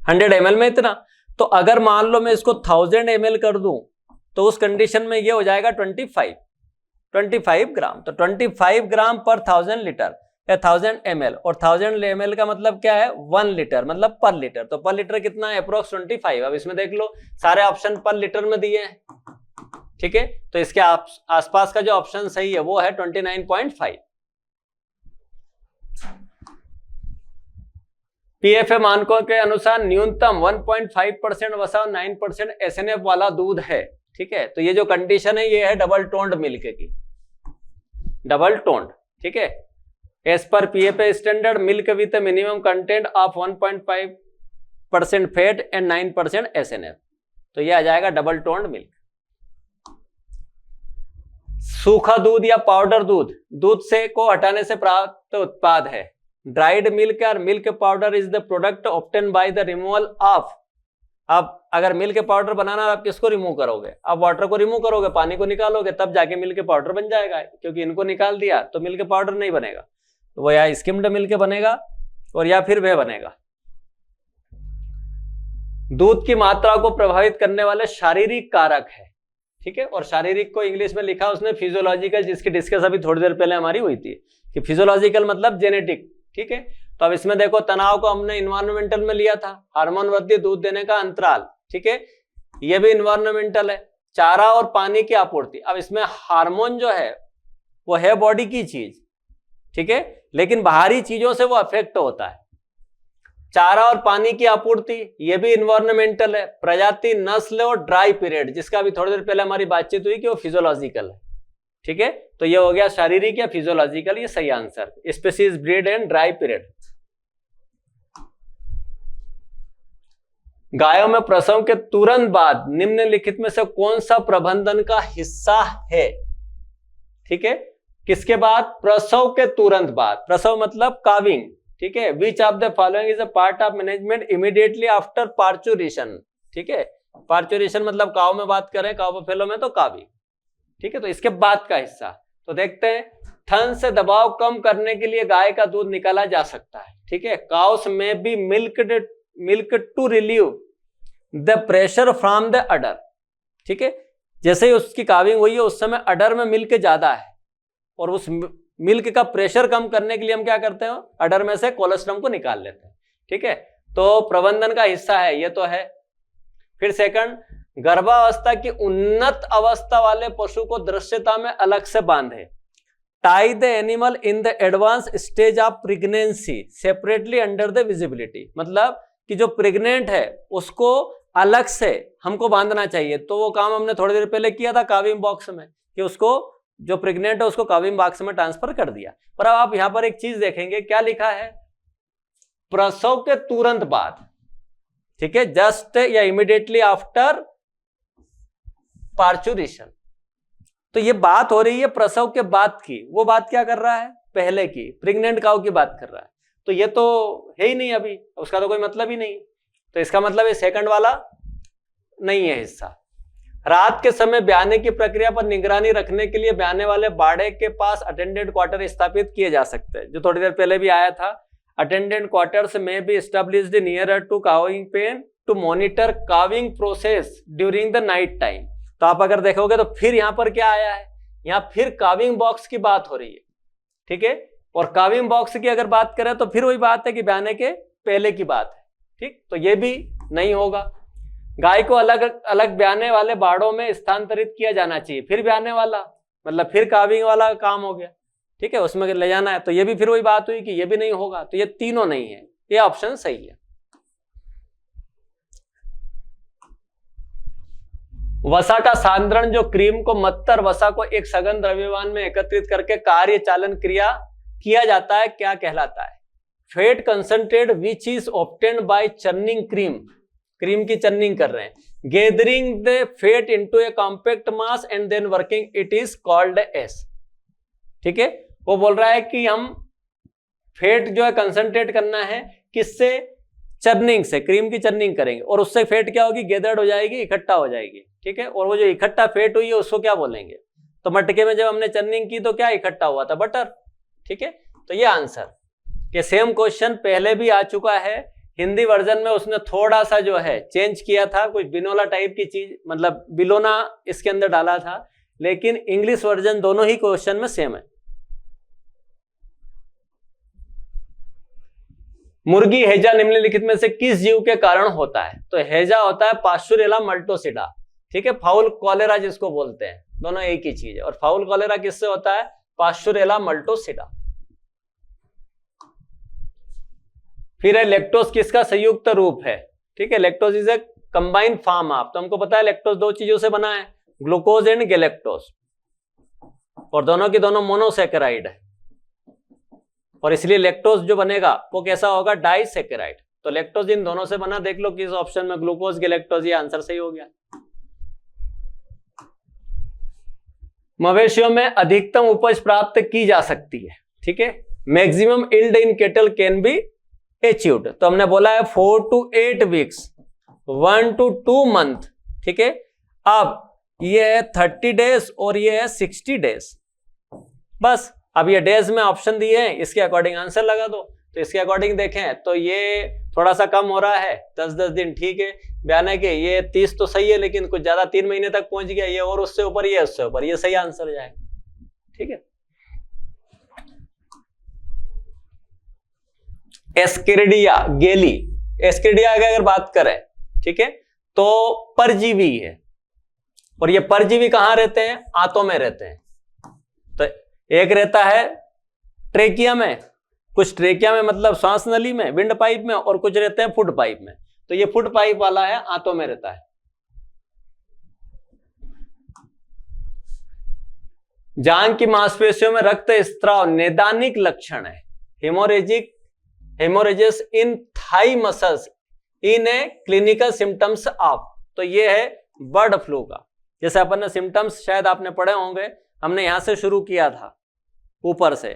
Speaker 2: 100 ml में इतना, तो अगर मान लो मैं इसको 1000 ml कर दूं, तो उस कंडीशन में ये हो जाएगा 25 ग्राम। तो 25 ग्राम पर 1000 लीटर या 1000 ml, और 1000 ml का मतलब क्या है? 1 लीटर, मतलब पर लीटर। तो पर लीटर कितना है? अप्रोक्स 25। अब इसमें देख लो, सारे ऑप्शन पर लीटर में दिए हैं। ठीक है, तो इसके आसपास का जो ऑप्शन सही है वो है 29.5। पीएफए मानकों के अनुसार न्यूनतम 1.5% वसा और 9% एसएनएफ वाला दूध है। ठीक है, तो ये जो कंडीशन है ये है डबल टोन्ड मिल्क की, डबल टोन्ड। ठीक है, as per PFA standard milk with minimum content of 1.5% fat and 9% SNF, तो ये आ जाएगा डबल टोन्ड मिल्क। सूखा दूध या पाउडर दूध, दूध से को हटाने से प्राप्त उत्पाद है। ड्राइड मिल्क और milk powder is the product obtain by the removal of. अब अगर मिल्क पाउडर बनाना, आप किसको रिमूव करोगे? आप वाटर को रिमूव करोगे, पानी को निकालोगे, तब जाके मिल्क पाउडर बन जाएगा। क्योंकि इनको निकाल दिया तो मिल्क पाउडर नहीं बनेगा, तो वो या स्किम्ड मिल्क बनेगा और या फिर वह बनेगा। दूध की मात्रा को प्रभावित करने वाले शारीरिक कारक है। ठीक है, और शारीरिक को इंग्लिश में लिखा उसने फिजियोलॉजिकल, जिसकी डिस्कस अभी थोड़ी देर पहले हमारी हुई थी कि फिजियोलॉजिकल मतलब जेनेटिक। ठीक है, तो अब इसमें देखो, तनाव को हमने इन्वायरमेंटल में लिया था, हार्मोन वृद्धि, दूध देने का अंतराल। ठीक है, ये भी इन्वायरमेंटल है। चारा और पानी की आपूर्ति, अब इसमें हार्मोन जो है वो है बॉडी की चीज, ठीक है, लेकिन बाहरी चीजों से वो अफेक्ट होता है। चारा और पानी की आपूर्ति, ये भी इन्वायरमेंटल है। प्रजाति, नस्ल और ड्राई पीरियड, जिसका भी थोड़ी देर पहले हमारी बातचीत हुई कि वो फिजियोलॉजिकल है। ठीक है, तो ये हो गया शारीरिक या फिजियोलॉजिकल, ये सही answer. Species, breed and dry period. गायों में प्रसव के तुरंत बाद निम्नलिखित में से कौन सा प्रबंधन का हिस्सा है? ठीक है, किसके बाद? प्रसव के तुरंत बाद। प्रसव मतलब काविंग, ठीक है। विच of the following is a part of management immediately after parturition, ठीक है। पार्चुरेशन मतलब काव में बात करें, काव बफेलो में तो काविंग, ठीक है। तो इसके बाद का हिस्सा तो देखते हैं। थन से दबाव कम करने के लिए गाय का दूध निकाला जा सकता है, ठीक है। Cows may be milk to relieve the pressure from the udder, ठीक है। जैसे ही उसकी काविंग हुई है उस समय अडर में मिल्क ज्यादा है और उस मिल्क का प्रेशर कम करने के लिए हम क्या करते हैं? अडर में से कोलेस्ट्रम को निकाल लेते हैं, ठीक है। तो प्रबंधन का हिस्सा है ये तो है। फिर सेकंड, गर्भावस्था की उन्नत अवस्था वाले पशु को दृश्यता में अलग से बांधे। Tie the animal in the advance stage of pregnancy separately under the visibility, मतलब कि जो प्रेग्नेंट है उसको अलग से हमको बांधना चाहिए। तो वो काम हमने थोड़ी देर पहले किया था काविंग बॉक्स में, कि उसको जो प्रेग्नेंट है उसको काविंग बॉक्स में ट्रांसफर कर दिया। पर अब आप यहां पर एक चीज देखेंगे, क्या लिखा है? प्रसव के तुरंत बाद, ठीक है, जस्ट या इमीडिएटली आफ्टर पार्चुरेशन। तो ये बात हो रही है प्रसव के बाद की। वो बात क्या कर रहा है? पहले की, प्रेग्नेंट काऊ की बात कर रहा है। तो ये तो है ही नहीं अभी, उसका तो कोई मतलब ही नहीं। तो इसका मतलब ये सेकंड वाला नहीं है हिस्सा। रात के समय ब्याने की प्रक्रिया पर निगरानी रखने के लिए ब्याने वाले बाड़े के पास अटेंडेंट क्वार्टर स्थापित किए जा सकते हैं, जो थोड़ी देर पहले भी आया था। अटेंडेंट क्वार्टर्स में be established nearer to calving pen to monitor calving process during the night time. तो आप अगर देखोगे तो फिर यहां पर क्या आया है? यहां फिर काविंग बॉक्स की बात हो रही है, ठीक है। और काविंग बॉक्स की अगर बात करें तो फिर वही बात है कि ब्याने के पहले की बात है, ठीक। तो ये भी नहीं होगा। गाय को अलग अलग ब्याने वाले बाड़ों में स्थानांतरित किया जाना चाहिए। फिर ब्याने वाला मतलब फिर काविंग वाला काम हो गया, ठीक है, उसमें ले जाना है। तो ये भी फिर वही बात हुई कि ये भी नहीं होगा। तो ये तीनों नहीं है, ये ऑप्शन सही है। वसा का सांद्रण जो क्रीम को मत्तर वसा को एक सघन द्रव्यमान में एकत्रित करके कार्य चालन क्रिया किया जाता है, क्या कहलाता है? Fat concentrate which is obtained by churning cream, cream की चर्निंग कर रहे हैं, gathering the fat into a compact mass and then working it is called as, ठीक है। वो बोल रहा है कि हम फेट जो है कंसंट्रेट करना है, किससे? चर्निंग से, क्रीम की चर्निंग करेंगे और उससे फेट क्या होगी? गैदर्ड हो जाएगी, इकट्ठा हो जाएगी, ठीक है। और वो जो इकट्ठा फेट हुई है उसको क्या बोलेंगे? तो मटके में जब हमने चर्निंग की तो क्या इकट्ठा हुआ था? बटर, ठीक है। तो ये आंसर के सेम क्वेश्चन पहले भी आ चुका है। हिंदी वर्जन में उसने थोड़ा सा जो है चेंज किया था, कुछ बिनोला टाइप की चीज, मतलब बिलोना इसके अंदर डाला था, लेकिन इंग्लिश वर्जन दोनों ही क्वेश्चन में सेम है। मुर्गी हैजा निम्नलिखित में से किस जीव के कारण होता है? तो हैजा होता है पास्चुरेला मल्टोसिडा, ठीक है। फाउल कॉलेरा जिसको बोलते हैं, दोनों एक ही चीज है। और फाउल कॉलेरा किससे होता है? Pasteurella multocida. फिर है लैक्टोज किसका संयुक्त रूप है? ठीक है, lactose is a combined form of, तो हमको पता है लैक्टोज दो चीजों से बना है, ग्लूकोज एंड गैलेक्टोज, और दोनों की दोनों मोनोसैकेराइड है, और इसलिए लैक्टोज जो बनेगा वो कैसा होगा? डाइसैकेराइड। तो लैक्टोज इन दोनों से बना, देख लो किस ऑप्शन में, ग्लूकोज गैलेक्टोज, ये आंसर सही हो गया। मवेशियों में अधिकतम उपज प्राप्त की जा सकती है, ठीक है। Maximum yield in kettle can be achieved, तो हमने बोला है 4 to 8 वीक्स, 1 to 2 मंथ, ठीक है। अब ये है 30 डेज और ये है 60 डेज, बस। अब ये डेज में ऑप्शन दिए हैं, इसके अकॉर्डिंग आंसर लगा दो। तो इसके अकॉर्डिंग देखें तो ये थोड़ा सा कम हो रहा है, 10-10 दिन, ठीक है। बयाने के ये 30 तो सही है, लेकिन कुछ ज्यादा 3 महीने तक पहुंच गया, ये और उससे ऊपर, ये उससे ऊपर, ये सही आंसर हो जाएगा, ठीक है। एस्केरिडिया गेली, एस्केरिडिया की अगर बात करें, ठीक है, तो परजीवी है, और ये परजीवी कहां रहते हैं? आंतों में रहते हैं। तो एक रहता है ट्रेकिया में, कुछ ट्रेकिया में मतलब श्वास नली में, विंड पाइप में, और कुछ रहते हैं फुट पाइप में। तो ये फुट पाइप वाला है, आंतों में रहता है। जांघ की मांसपेशियों में रक्त स्त्राव नैदानिक लक्षण है। Haemorrhages in thigh muscles in a clinical symptoms of, तो ये है बर्ड फ्लू का। जैसे अपन ने सिम्टम्स शायद आपने पढ़े होंगे, हमने यहां से शुरू किया था, ऊपर से,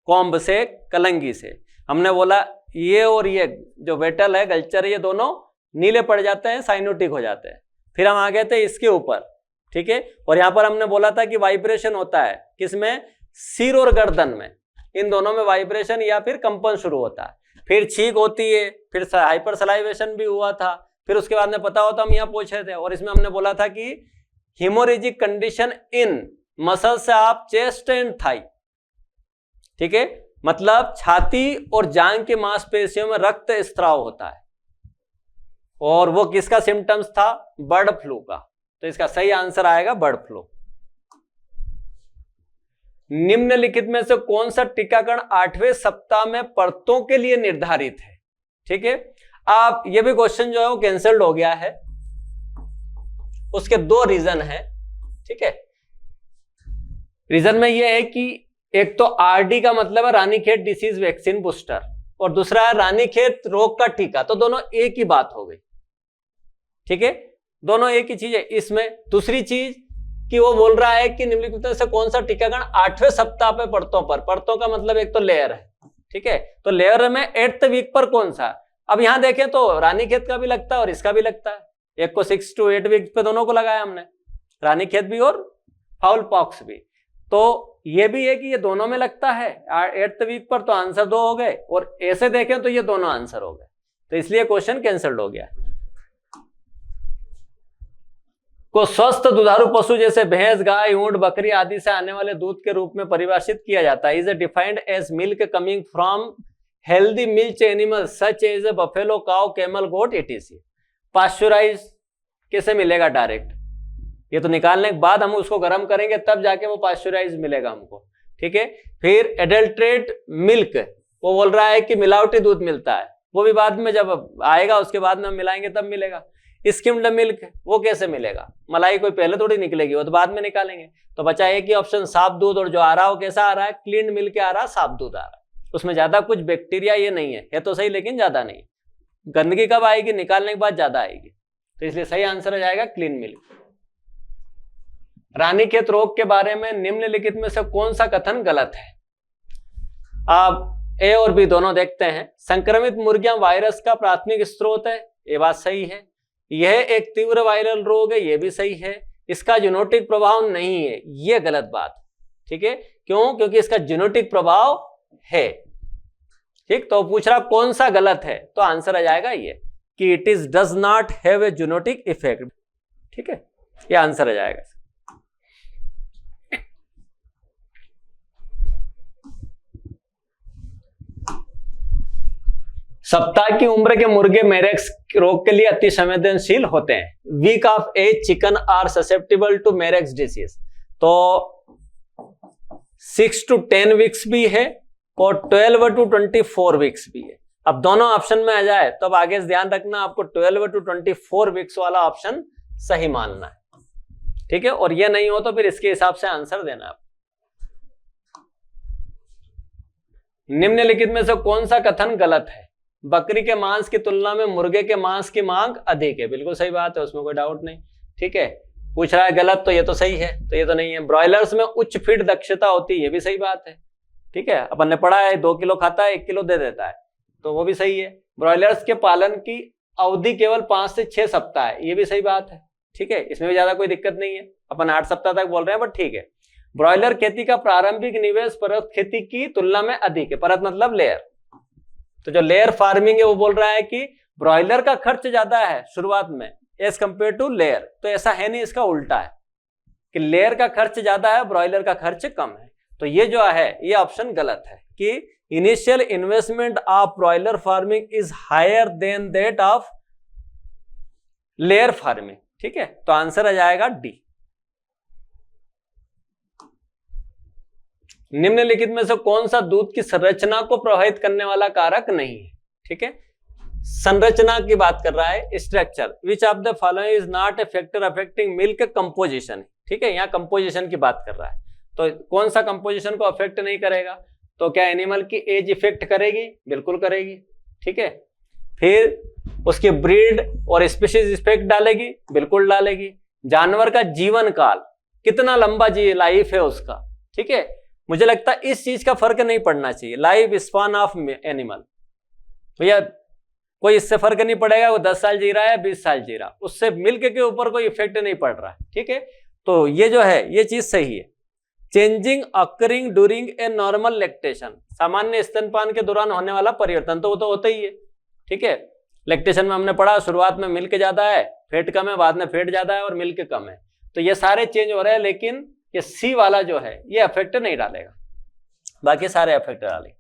Speaker 2: कॉम्ब से, कलंगी से। हमने बोला ये और ये जो वेटल है, गलचर, ये दोनों नीले पड़ जाते हैं, साइनोटिक हो जाते हैं। फिर हम आ गए थे इसके ऊपर, ठीक है, और यहां पर हमने बोला था कि वाइब्रेशन होता है किसमें, सिर और गर्दन में, इन दोनों में वाइब्रेशन या फिर कंपन शुरू होता है। फिर छींक होती है, फिर हाइपर सलाइवेशन भी हुआ था, फिर उसके बाद में पता होता हम यहाँ पूछे थे, और इसमें हमने बोला था कि हिमोरेजिक कंडीशन इन मसल से आप चेस्ट एंड थाई, ठीक है, मतलब छाती और जांघ की मांसपेशियों में रक्त स्त्राव होता है, और वो किसका सिम्टम्स था, बर्ड फ्लू का। तो इसका सही आंसर आएगा बर्ड फ्लू। निम्नलिखित में से कौन सा टीकाकरण 8वें सप्ताह में परतों के लिए निर्धारित है, ठीक है। आप ये भी क्वेश्चन जो है वो कैंसल्ड हो गया है, उसके 2 रीजन है, ठीक है। रीजन में ये है कि एक तो आरडी का मतलब है रानीखेत डिसीज वैक्सीन बूस्टर, और दूसरा है रानीखेत रोग का टीका, तो दोनों एक ही बात हो गई, ठीक है, दोनों एक ही चीज है। इसमें दूसरी चीज कि वो बोल रहा है कि निम्नलिखित में से कौन सा टीकाकरण 8वें सप्ताह पे परतों पर, परतों का मतलब एक तो लेयर है, ठीक है, तो लेयर में 8th वीक पर कौन सा। अब यहां देखें तो रानीखेत का भी लगता है और इसका भी लगता है, एक को 6 to 8 वीक पे दोनों को लगाया हमने, रानीखेत भी और फाउल पॉक्स भी। तो ये भी है कि ये दोनों में लगता है 8th वीक पर, तो आंसर 2 हो गए, और ऐसे देखें तो ये दोनों आंसर हो गए, तो इसलिए क्वेश्चन कैंसल्ड हो गया। को स्वस्थ दुधारू पशु जैसे भैंस, गाय, ऊंट, बकरी आदि से आने वाले दूध के रूप में परिभाषित किया जाता है। Is defined as milk coming from healthy milk animal such as a buffalo, cow, camel, goat, etc. Pasteurise कैसे मिलेगा डायरेक्ट, ये तो निकालने के बाद हम उसको गर्म करेंगे तब जाके वो पास्चुराइज मिलेगा हमको, ठीक है। फिर एडल्ट्रेट मिल्क, वो बोल रहा है कि मिलावटी दूध मिलता है, वो भी बाद में जब आएगा उसके बाद में हम मिलाएंगे तब मिलेगा। स्किम्ड मिल्क, वो कैसे मिलेगा, मलाई कोई पहले थोड़ी निकलेगी, वो तो बाद में निकालेंगे। तो बचा एक ही ऑप्शन साफ दूध, और जो आ रहा है वो कैसा आ रहा है, क्लीन मिल्क आ रहा है, साफ दूध आ रहा है, उसमें ज्यादा कुछ बैक्टीरिया ये नहीं है तो सही, लेकिन ज्यादा नहीं। गंदगी कब आएगी, निकालने के बाद ज्यादा आएगी, तो इसलिए सही आंसर हो जाएगा क्लीन मिल्क। रानीखेत रोग के बारे में निम्नलिखित में से कौन सा कथन गलत है। आप ए और बी दोनों देखते हैं। संक्रमित मुर्गियां वायरस का प्राथमिक स्रोत है, ये बात सही है। यह एक तीव्र वायरल रोग है, यह भी सही है। इसका जीनोटिक प्रभाव नहीं है, यह गलत बात, ठीक है। क्यों, क्योंकि इसका जीनोटिक प्रभाव है, ठीक। तो पूछ रहा कौन सा गलत है, तो आंसर आ जाएगा ये कि it is does not have a zoonotic effect, ठीक है, ये आंसर आ जाएगा। सप्ताह की उम्र के मुर्गे मेरेक्स रोग के लिए अति संवेदनशील होते हैं। Week of age chicken are susceptible to Marek's disease, तो 6 to 10 वीक्स भी है और 12 to 24 वीक्स भी है। अब दोनों ऑप्शन में आ जाए तो अब आगे से ध्यान रखना, आपको 12 to 24 वीक्स वाला ऑप्शन सही मानना है, ठीक है, और ये नहीं हो तो फिर इसके हिसाब से आंसर देना है। निम्नलिखित में से कौन सा कथन गलत है। बकरी के मांस की तुलना में मुर्गे के मांस की मांग अधिक है, बिल्कुल सही बात है, उसमें कोई डाउट नहीं, ठीक है। पूछ रहा है गलत, तो ये तो सही है, तो ये तो नहीं है। ब्रॉयलर्स में उच्च फीड दक्षता होती है, ये भी सही बात है, ठीक है। अपन ने पढ़ा है 2 किलो खाता है 1 किलो दे देता है, तो वो भी सही है। ब्रॉयलर्स के पालन की अवधि केवल 5 से 6 सप्ताह है, ये भी सही बात है, ठीक है, इसमें भी ज्यादा कोई दिक्कत नहीं है। अपन 8 सप्ताह तक बोल रहे हैं, बट ठीक है। ब्रॉयलर खेती का प्रारंभिक निवेश परत खेती की तुलना में अधिक है। परत मतलब लेयर, तो जो लेयर फार्मिंग है वो बोल रहा है कि ब्रॉयलर का खर्च ज्यादा है शुरुआत में एज कंपेयर टू लेयर, तो ऐसा है नहीं, इसका उल्टा है कि लेयर का खर्च ज्यादा है, ब्रॉयलर का खर्च कम है। तो ये जो है ये ऑप्शन गलत है कि initial investment of broiler farming is higher than that of layer farming, ठीक है। तो आंसर आ जाएगा डी। निम्नलिखित में से कौन सा दूध की संरचना को प्रभावित करने वाला कारक नहीं है, ठीक है। संरचना की बात कर रहा है, structure. Which of the following is not a factor affecting milk composition, ठीक है, यहाँ कंपोजिशन की बात कर रहा है। तो कौन सा कंपोजिशन को अफेक्ट नहीं करेगा, तो क्या एनिमल की एज इफेक्ट करेगी, बिल्कुल करेगी, ठीक है। फिर उसकी ब्रीड और स्पीशीज इफेक्ट डालेगी, बिल्कुल डालेगी। जानवर का जीवन काल, कितना लंबा जी लाइफ है उसका, ठीक है। मुझे लगता है इस चीज का फर्क नहीं पड़ना चाहिए, लाइफ स्पान ऑफ एनिमल। भैया कोई इससे फर्क नहीं पड़ेगा वो 10 साल जी रहा है 20 साल जी रहा, उससे मिल्क के ऊपर कोई इफेक्ट नहीं पड़ रहा है, ठीक है। तो ये जो है ये चीज सही है। Changing occurring during a normal lactation, सामान्य स्तनपान के दौरान होने वाला परिवर्तन तो वो तो होता ही है, ठीक है। लैक्टेशन में हमने पढ़ा शुरुआत में मिल्क ज्यादा है, फैट कम है, बाद में फैट ज्यादा है और मिल्क कम है, तो ये सारे चेंज हो रहे हैं। लेकिन ये सी वाला जो है ये अफेक्ट नहीं डालेगा, बाकी सारे अफेक्ट डालेगा।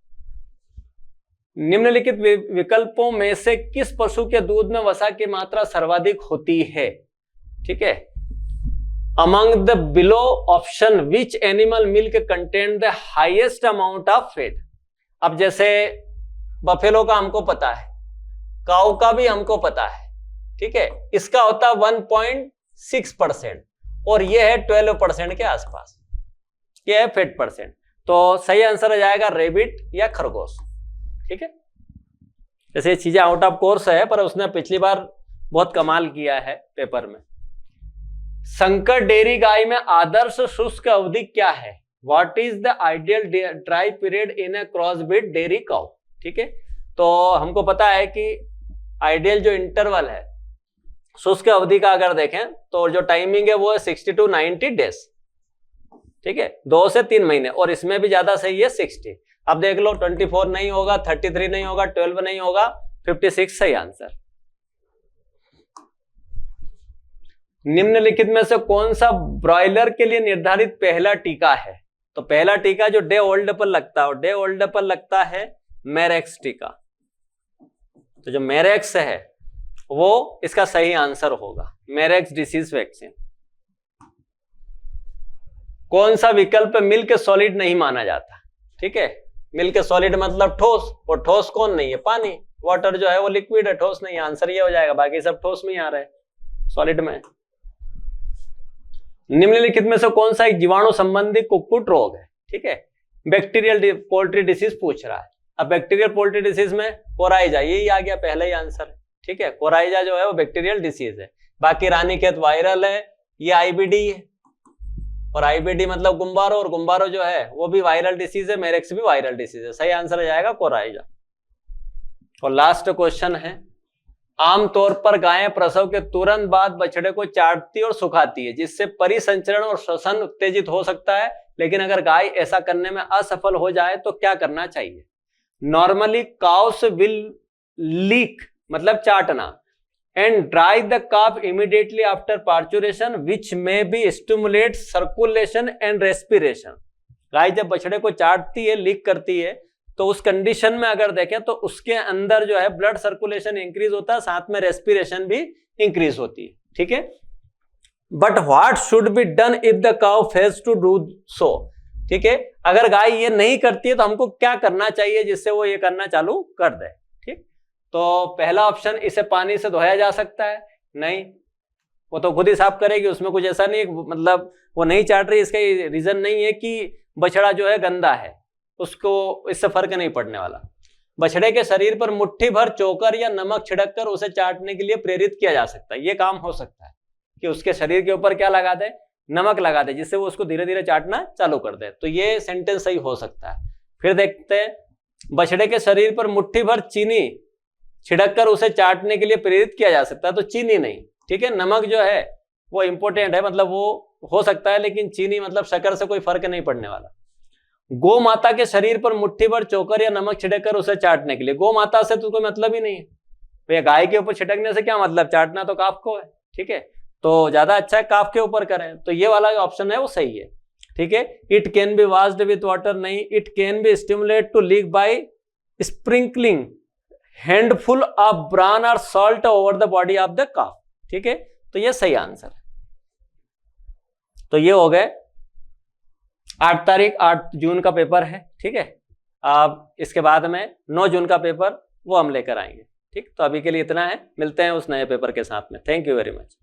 Speaker 2: निम्नलिखित विकल्पों में से किस पशु के दूध में वसा की मात्रा सर्वाधिक होती है, ठीक है। Among the below option, which animal milk contain the highest amount of fat? अब जैसे बफेलो का हमको पता है, काऊ का भी हमको पता है, ठीक है। इसका होता है 1.6% और ये है 12% के आसपास, ये है फैट परसेंट। तो सही आंसर आ जाएगा रेबिट या खरगोश, ठीक है। जैसे ये चीजें आउट ऑफ कोर्स है पर उसने पिछली बार बहुत कमाल किया है पेपर में। संकर डेयरी गाय में आदर्श शुष्क अवधि क्या है? What is the ideal dry period in A crossbreed dairy cow, ठीक है। तो हमको पता है कि आइडियल जो इंटरवल है शुष्क अवधि का अगर देखें तो जो टाइमिंग है वो है 60 to 90 डेज, ठीक है, 2 से 3 महीने। और इसमें भी ज्यादा सही है 60। अब देख लो 24 नहीं होगा, 33 नहीं होगा, 12 नहीं होगा, 56 सही आंसर। निम्नलिखित में से कौन सा ब्रॉयलर के लिए निर्धारित पहला टीका है? तो पहला टीका जो डे ओल्ड पर लगता है, डे ओल्ड पर लगता है मैरेक्स टीका। तो जो मैरेक्स है वो इसका सही आंसर होगा, मैरेक्स डिसीज वैक्सीन। कौन सा विकल्प मिल्क सॉलिड नहीं माना जाता, ठीक है। मिल्क सॉलिड मतलब ठोस, और ठोस कौन नहीं है? पानी। वाटर जो है वो लिक्विड है, ठोस नहीं है। आंसर ये हो जाएगा, बाकी सब ठोस में ही आ रहे हैं, सॉलिड में। निम्नलिखित में से कौन सा एक जीवाणु संबंधी कुक्कुट रोग है, ठीक है। बैक्टीरियल पोल्ट्री डिसीज पूछ रहा है। अब बैक्टीरियल पोल्ट्री डिसीज में कोराइजा, यही आ गया पहले ही आंसर, ठीक है। कोराइजा जो है वो बैक्टीरियल डिसीज है। बाकी रानीखेत वायरल है, ये आईबीडी है, और आईबीडी मतलब गुम्बारो, और गुम्बारो जो है वो भी वायरल डिसीज है, मेरेक्स भी वायरल डिसीज है। सही आंसर आ जाएगा कोराइजा। और लास्ट क्वेश्चन है, आमतौर पर गायें प्रसव के तुरंत बाद बछड़े को चाटती और सुखाती है, जिससे परिसंचरण और श्वसन उत्तेजित हो सकता है। लेकिन अगर गाय ऐसा करने में असफल हो जाए तो क्या करना चाहिए? नॉर्मली काउस विल लीक मतलब चाटना, and dry the calf immediately after parturition which may be stimulate circulation and respiration. गाय जब बछड़े को चाटती है, लीक करती है, तो उस कंडीशन में अगर देखें तो उसके अंदर जो है ब्लड सर्कुलेशन इंक्रीज होता है, साथ में रेस्पिरेशन भी इंक्रीज होती है, ठीक है। But what should be done if the cow fails to do so, ठीक है। अगर गाय ये नहीं करती है तो हमको क्या करना चाहिए जिससे वो ये करना चालू कर दे, ठीक। तो पहला ऑप्शन, इसे पानी से धोया जा सकता है? नहीं, वो तो खुद ही साफ करेगी, उसमें कुछ ऐसा नहीं, मतलब वो नहीं चाट रही, इसका रीजन नहीं है कि बछड़ा जो है गंदा है, उसको इससे फर्क नहीं पड़ने वाला। बछड़े के शरीर पर मुट्ठी भर चोकर या नमक छिड़क कर उसे चाटने के लिए प्रेरित किया जा सकता है। ये काम हो सकता है कि उसके शरीर के ऊपर क्या लगा दे, नमक लगा दे, जिससे वो उसको धीरे धीरे चाटना चालू कर दे। तो ये सेंटेंस सही हो सकता है। फिर देखते हैं, बछड़े के शरीर पर मुट्ठी भर चीनी छिड़क कर उसे चाटने के लिए प्रेरित किया जा सकता है। तो चीनी नहीं, ठीक है। नमक जो है वो इंपॉर्टेंट है, मतलब वो हो सकता है, लेकिन चीनी मतलब शक्कर से कोई फर्क नहीं पड़ने वाला। गौ माता के शरीर पर मुट्ठी भर चोकर या नमक छिड़क कर उसे चाटने के लिए, गौ माता से तो कोई मतलब ही नहीं है भैया, गाय के ऊपर छिड़कने से क्या मतलब, चाटना तो काफ को है, ठीक है। तो ज्यादा अच्छा है काफ के ऊपर करें। तो ये वाला ऑप्शन है वो सही है, ठीक है। It can be washed with water, नहीं। It can be stimulate to lick by sprinkling handful of bran और salt over the body of the calf, ठीक है। तो ये सही आंसर है। तो ये हो गए 8 जून का पेपर है, ठीक है। अब इसके बाद में 9 जून का पेपर वो हम लेकर आएंगे, ठीक। तो अभी के लिए इतना है, मिलते हैं उस नए पेपर के साथ में। Thank you very much.